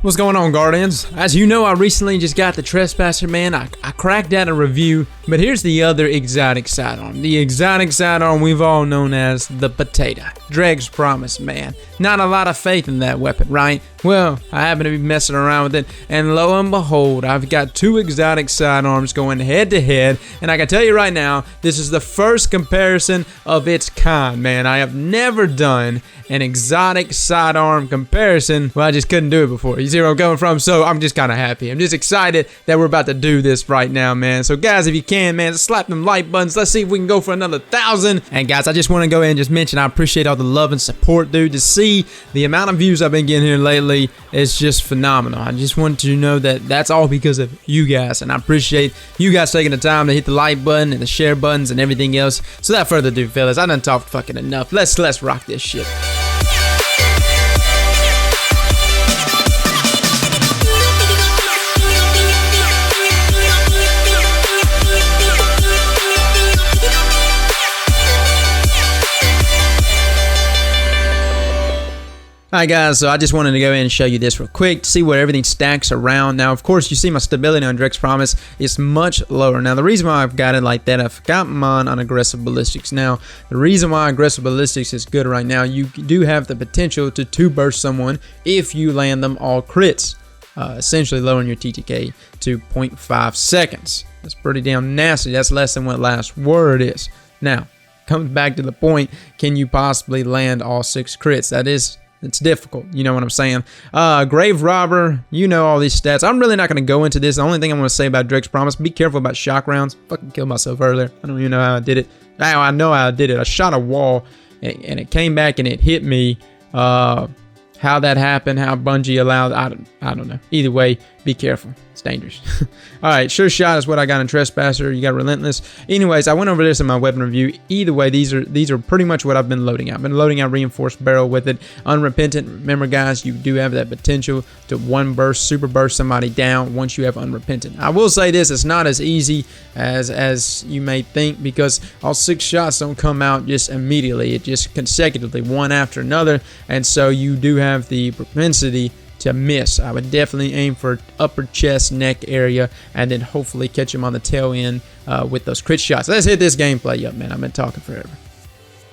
What's going on, Guardians? As you know, I recently just got the Trespasser, man. I cracked out a review, but here's the other exotic sidearm. The exotic sidearm we've all known as the potato. Dreg's promise, man. Not a lot of faith in that weapon, right? Well, I happen to be messing around with it, and lo and behold, I've got two exotic sidearms going head to head, and I can tell you right now, this is the first comparison of its kind, man. I have never done an exotic sidearm comparison. Well, I just couldn't do it before. You see where I'm coming from? So I'm just kind of happy. I'm just excited that we're about to do this right now, man. So guys, if you can, man, slap them like buttons. Let's see if we can go for another 1,000. And guys, I just want to go ahead and just mention I appreciate all the love and support, dude. To see the amount of views I've been getting here lately is just phenomenal. I just want you to know that that's all because of you guys, and I appreciate you guys taking the time to hit the like button and the share buttons and everything else. So without further ado, fellas, I done talked fucking enough. Let's rock this shit. Alright guys, so I just wanted to go in and show you this real quick to see where everything stacks around. Now, of course, you see my stability on Dreg's Promise is much lower. Now, the reason why I've got it like that, I've got mine on aggressive ballistics. Now, the reason why aggressive ballistics is good right now, you do have the potential to two-burst someone if you land them all crits, essentially lowering your TTK to 0.5 seconds. That's pretty damn nasty. That's less than what last word is. Now, comes back to the point, can you possibly land all 6 crits? It's difficult, you know what I'm saying? Grave Robber, you know all these stats. I'm really not going to go into this. The only thing I'm going to say about Dreg's Promise, be careful about shock rounds. Fucking killed myself earlier. I don't even know how I did it. Now I know how I did it. I shot a wall, and it came back and it hit me. How that happened, how Bungie allowed, I don't know. Either way, be careful. It's dangerous. Alright, sure shot is what I got in Trespasser. You got Relentless. Anyways, I went over this in my weapon review. Either way, these are pretty much what I've been loading out. I've been loading out Reinforced Barrel with it. Unrepentant, remember guys, you do have that potential to one burst, super burst somebody down once you have Unrepentant. I will say this, it's not as easy as you may think, because all 6 shots don't come out just immediately. It just consecutively, one after another, and so you do have the propensity to miss. I would definitely aim for upper chest, neck area, and then hopefully catch him on the tail end with those crit shots. Let's hit this gameplay up, man. I've been talking forever.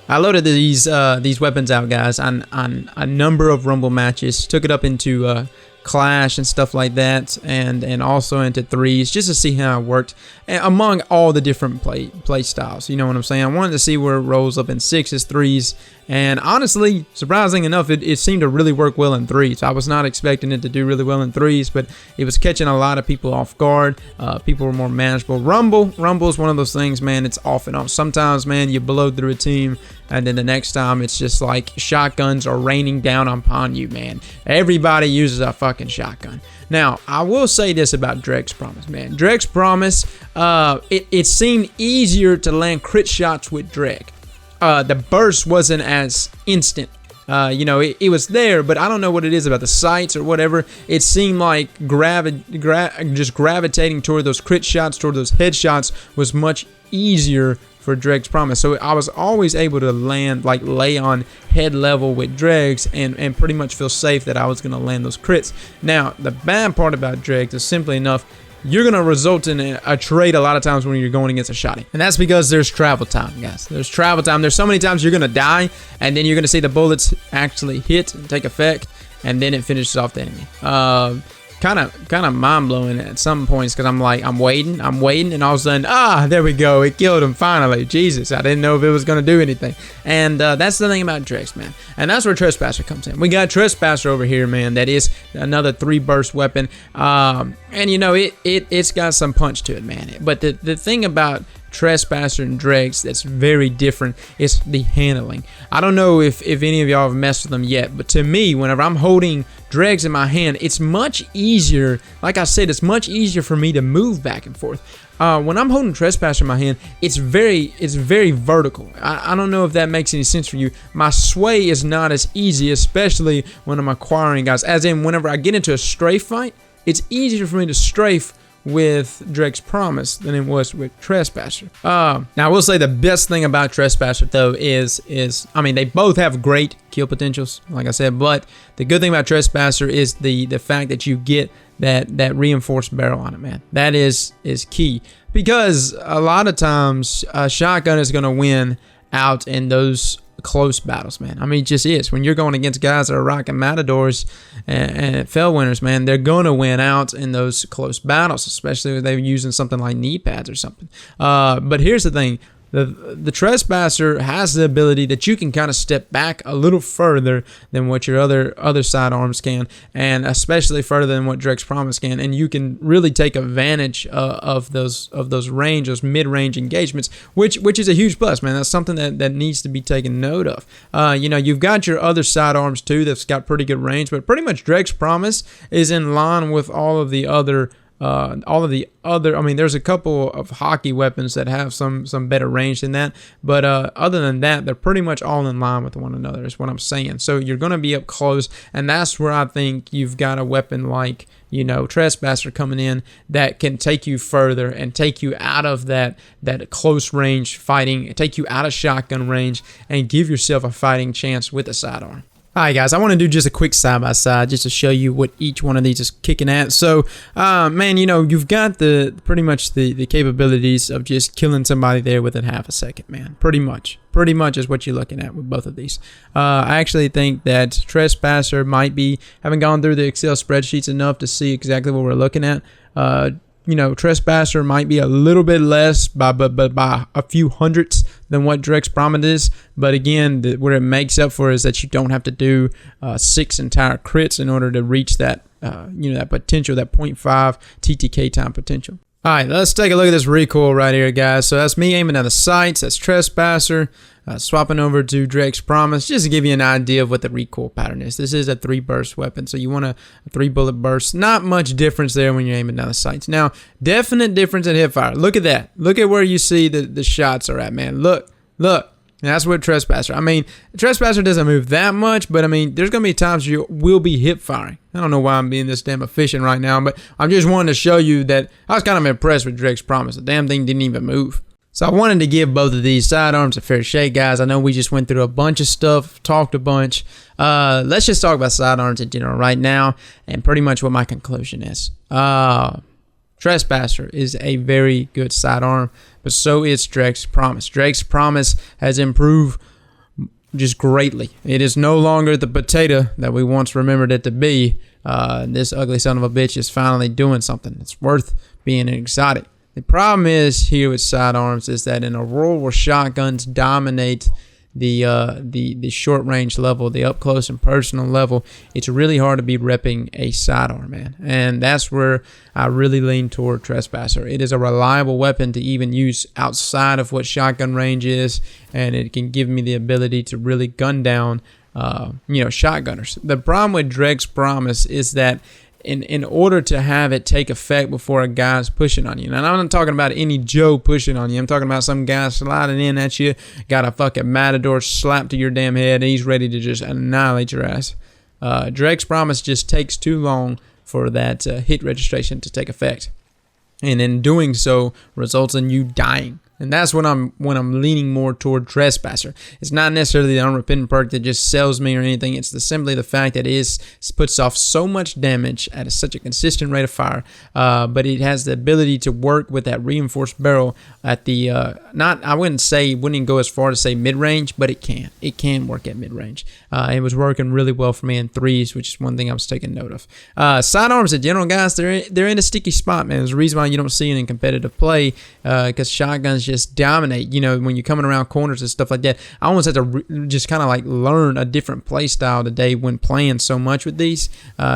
I loaded these weapons out, guys, on a number of Rumble matches. Took it up into Clash and stuff like that, and also into 3s, just to see how it worked among all the different play styles. You know what I'm saying? I wanted to see where it rolls up in 6s, 3s, and honestly, surprising enough, it seemed to really work well in 3s. I was not expecting it to do really well in 3s, but it was catching a lot of people off guard. People were more manageable. Rumble is one of those things, man. It's off and on. Sometimes, man, you blow through a team, and then the next time it's just like shotguns are raining down upon you, man. Everybody uses a fucking shotgun. Now, I will say this about Dreg's Promise, man. Dreg's Promise, it seemed easier to land crit shots with Dreg. The burst wasn't as instant. You know, it was there, but I don't know what it is about the sights or whatever. It seemed like just gravitating toward those crit shots, toward those headshots was much easier for Dreg's Promise. So I was always able to land, like lay on head level with Dregs and pretty much feel safe that I was going to land those crits. Now, the bad part about Dregs is simply enough, you're going to result in a trade a lot of times when you're going against a shotty. And that's because there's travel time, guys. There's travel time. There's so many times you're going to die, and then you're going to see the bullets actually hit and take effect, and then it finishes off the enemy. Kind of mind-blowing at some points, because I'm like, I'm waiting, and all of a sudden, there we go, it killed him finally. Jesus, I didn't know if it was going to do anything. And that's the thing about Dregs, man. And that's where Trespasser comes in. We got Trespasser over here, man. That is another 3-burst weapon. And you know, it's got some punch to it, man. But the thing about Trespasser and Dregs that's very different is the handling. I don't know if any of y'all have messed with them yet, but to me, whenever I'm holding Dregs in my hand, it's much easier. Like I said, it's much easier for me to move back and forth. When I'm holding Trespasser in my hand, it's very vertical. I don't know if that makes any sense for you. My sway is not as easy, especially when I'm acquiring guys. As in, whenever I get into a strafe fight, it's easier for me to strafe with Dreg's Promise than it was with Trespasser. Now I will say the best thing about Trespasser though is I mean, they both have great kill potentials, like I said, but the good thing about Trespasser is the fact that you get that reinforced barrel on it, man. That is key, because a lot of times a shotgun is going to win out in those close battles, man. I mean, it just is. When you're going against guys that are rocking Matadors and Fell Winners, man, they're going to win out in those close battles, especially if they're using something like knee pads or something. But here's the thing. The Trespasser has the ability that you can kind of step back a little further than what your other sidearms can, and especially further than what Dreg's Promise can, and you can really take advantage of those range, those mid-range engagements, which is a huge plus, man. That's something that needs to be taken note of. You know, you've got your other sidearms too that's got pretty good range, but pretty much Dreg's Promise is in line with all of the other. I mean, there's a couple of hockey weapons that have some better range than that, but other than that, they're pretty much all in line with one another, is what I'm saying. So you're going to be up close, and that's where I think you've got a weapon like, you know, Trespasser coming in that can take you further and take you out of that close range fighting, take you out of shotgun range, and give yourself a fighting chance with a sidearm. Alright guys, I want to do just a quick side-by-side just to show you what each one of these is kicking at. So, man, you know, you've got pretty much the capabilities of just killing somebody there within half a second, man. Pretty much is what you're looking at with both of these. I actually think that Trespasser might be, having gone through the Excel spreadsheets enough to see exactly what we're looking at, you know, Trespasser might be a little bit less by a few hundredths than what Dreg's Promise is. But again, what it makes up for is that you don't have to do 6 entire crits in order to reach that, you know, that potential, that 0.5 TTK time potential. All right, let's take a look at this recoil right here, guys. So that's me aiming at the sights. That's Trespasser. Swapping over to Dreg's Promise, just to give you an idea of what the recoil pattern is. This is a 3-burst weapon, so you want a 3-bullet burst. Not much difference there when you're aiming down the sights. Now, definite difference in hip fire. Look at that. Look at where you see the shots are at, man. Look. And that's what Trespasser. I mean, Trespasser doesn't move that much, but I mean, there's going to be times you will be hip firing. I don't know why I'm being this damn efficient right now, but I'm just wanting to show you that I was kind of impressed with Dreg's Promise. The damn thing didn't even move. So I wanted to give both of these sidearms a fair shake, guys. I know we just went through a bunch of stuff, talked a bunch. Let's just talk about sidearms in general right now, and pretty much what my conclusion is. Trespasser is a very good sidearm, but so is Dreg's Promise. Dreg's Promise has improved just greatly. It is no longer the potato that we once remembered it to be. This ugly son of a bitch is finally doing something. It's worth being an exotic. The problem is here with sidearms is that in a world where shotguns dominate the short range level, the up close and personal level, it's really hard to be repping a sidearm, man. And that's where I really lean toward Trespasser. It is a reliable weapon to even use outside of what shotgun range is, and it can give me the ability to really gun down, you know, shotgunners. The problem with Dreg's Promise is that in order to have it take effect before a guy's pushing on you. And I'm not talking about any Joe pushing on you. I'm talking about some guy sliding in at you, got a fucking Matador slapped to your damn head, and he's ready to just annihilate your ass. Dreg's Promise just takes too long for that hit registration to take effect. And in doing so, results in you dying. And that's when I'm leaning more toward Trespasser. It's not necessarily the unrepentant perk that just sells me or anything. It's simply the fact that it puts off so much damage at such a consistent rate of fire. But it has the ability to work with that reinforced barrel at the I wouldn't go as far to say mid-range, but it can. It can work at mid-range. It was working really well for me in 3s, which is one thing I was taking note of. Sidearms in general, guys, they're in a sticky spot, man. There's a reason why you don't see it in competitive play, because shotguns just dominate. You know, when you're coming around corners and stuff like that, I almost had to just kind of like learn a different play style today when playing so much with these,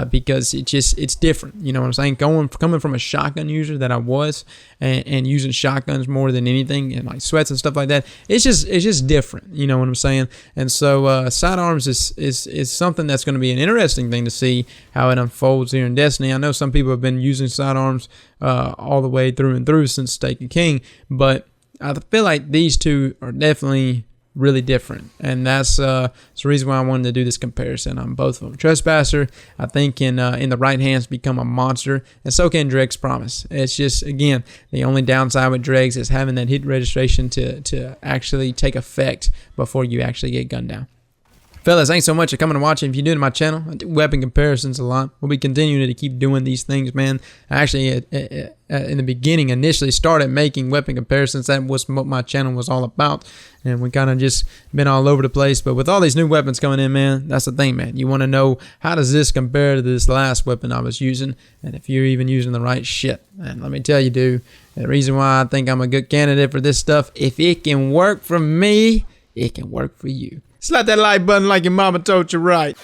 because it's different. You know what I'm saying? Coming from a shotgun user that I was, and using shotguns more than anything, and like sweats and stuff like that, it's just different. You know what I'm saying? And so sidearms is something that's going to be an interesting thing to see how it unfolds here in Destiny. I know some people have been using sidearms all the way through and through since Taken King, but I feel like these two are definitely really different, and that's the reason why I wanted to do this comparison on both of them. Trespasser, I think, in the right hands become a monster, and so can Dreg's Promise. It's just, again, the only downside with Dregs is having that hit registration to actually take effect before you actually get gunned down. Fellas, thanks so much for coming and watching. If you're new to my channel, I do weapon comparisons a lot. We'll be continuing to keep doing these things, man. I actually, in the beginning, initially started making weapon comparisons. That was what my channel was all about. And we kind of just been all over the place. But with all these new weapons coming in, man, that's the thing, man. You want to know, how does this compare to this last weapon I was using? And if you're even using the right shit. And let me tell you, dude, the reason why I think I'm a good candidate for this stuff, if it can work for me, it can work for you. Slap that like button like your mama told you right.